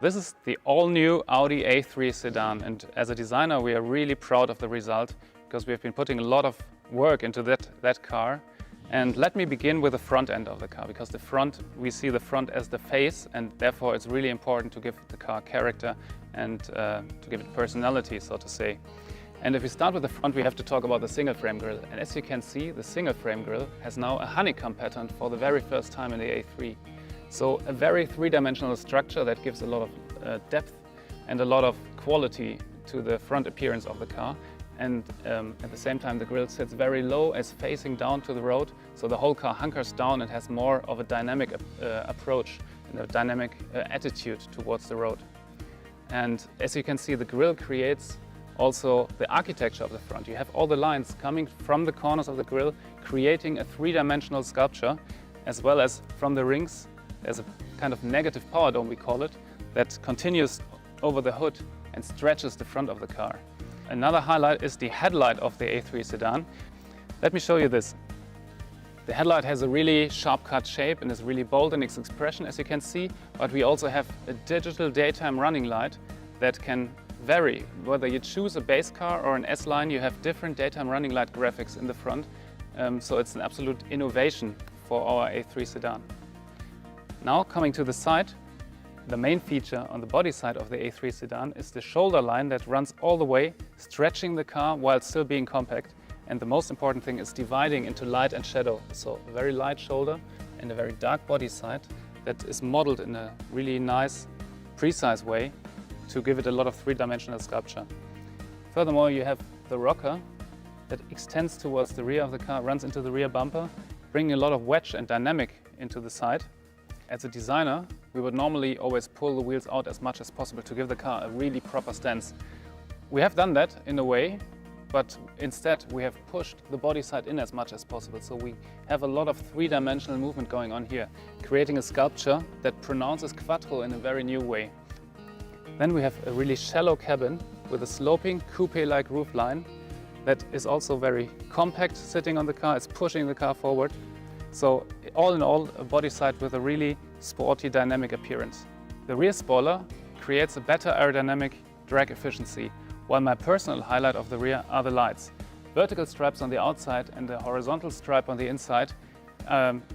This is the all-new Audi A3 Sedan, and as a designer we are really proud of the result because we have been putting a lot of work into that car. And let me begin with the front end of the car, because we see the front as the face, and therefore it's really important to give the car character and to give it personality, so to say. And if we start with the front, we have to talk about the single frame grille. And as you can see, the single frame grille has now a honeycomb pattern for the very first time in the A3. So a very three-dimensional structure that gives a lot of depth and a lot of quality to the front appearance of the car. And at the same time the grille sits very low as facing down to the road, so the whole car hunkers down and has more of a dynamic approach and a dynamic attitude towards the road. And as you can see, the grille creates also the architecture of the front. You have all the lines coming from the corners of the grille, creating a three-dimensional sculpture, as well as from the rings. There's a kind of negative power dome, we call it, that continues over the hood and stretches the front of the car. Another highlight is the headlight of the A3 Sedan. Let me show you this. The headlight has a really sharp-cut shape and is really bold in its expression, as you can see, but we also have a digital daytime running light that can vary. Whether you choose a base car or an S-Line, you have different daytime running light graphics in the front, so it's an absolute innovation for our A3 Sedan. Now coming to the side, the main feature on the body side of the A3 Sedan is the shoulder line that runs all the way, stretching the car while still being compact. And the most important thing is dividing into light and shadow. So a very light shoulder and a very dark body side that is modeled in a really nice, precise way to give it a lot of three-dimensional sculpture. Furthermore, you have the rocker that extends towards the rear of the car, runs into the rear bumper, bringing a lot of wedge and dynamic into the side. As a designer, we would normally always pull the wheels out as much as possible to give the car a really proper stance. We have done that in a way, but instead we have pushed the body side in as much as possible. So we have a lot of three-dimensional movement going on here, creating a sculpture that pronounces quattro in a very new way. Then we have a really shallow cabin with a sloping coupe-like roofline that is also very compact sitting on the car, it's pushing the car forward. So all in all, a body side with a really sporty, dynamic appearance. The rear spoiler creates a better aerodynamic drag efficiency, while my personal highlight of the rear are the lights. Vertical stripes on the outside and the horizontal stripe on the inside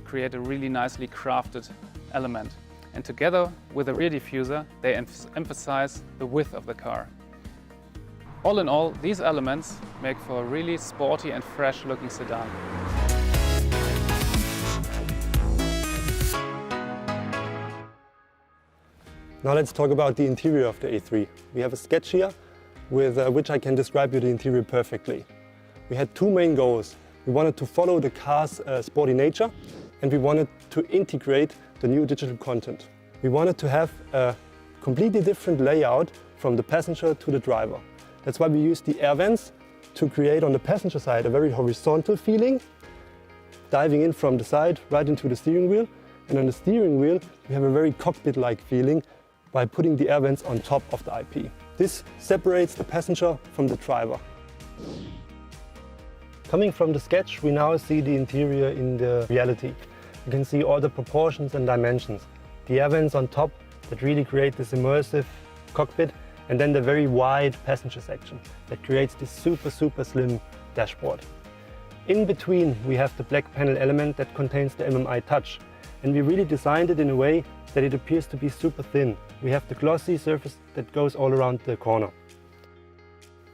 create a really nicely crafted element. And together with the rear diffuser, they emphasize the width of the car. All in all, these elements make for a really sporty and fresh looking sedan. Now let's talk about the interior of the A3. We have a sketch here with which I can describe you the interior perfectly. We had two main goals. We wanted to follow the car's sporty nature, and we wanted to integrate the new digital content. We wanted to have a completely different layout from the passenger to the driver. That's why we used the air vents to create on the passenger side a very horizontal feeling, diving in from the side right into the steering wheel. And on the steering wheel we have a very cockpit-like feeling by putting the air vents on top of the IP. This separates the passenger from the driver. Coming from the sketch, we now see the interior in the reality. You can see all the proportions and dimensions. The air vents on top that really create this immersive cockpit, and then the very wide passenger section that creates this super slim dashboard. In between we have the black panel element that contains the MMI touch, and we really designed it in a way that it appears to be super thin. We have the glossy surface that goes all around the corner.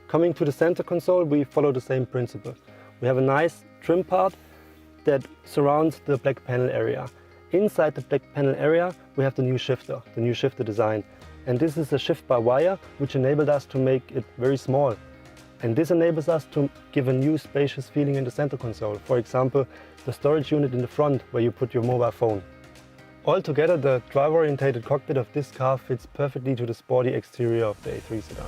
Coming to the center console, we follow the same principle. We have a nice trim part that surrounds the black panel area. Inside the black panel area we have the new shifter design. And this is a shift by wire, which enabled us to make it very small. And this enables us to give a new spacious feeling in the center console. For example, the storage unit in the front where you put your mobile phone. Altogether, the driver-oriented cockpit of this car fits perfectly to the sporty exterior of the A3 Sedan.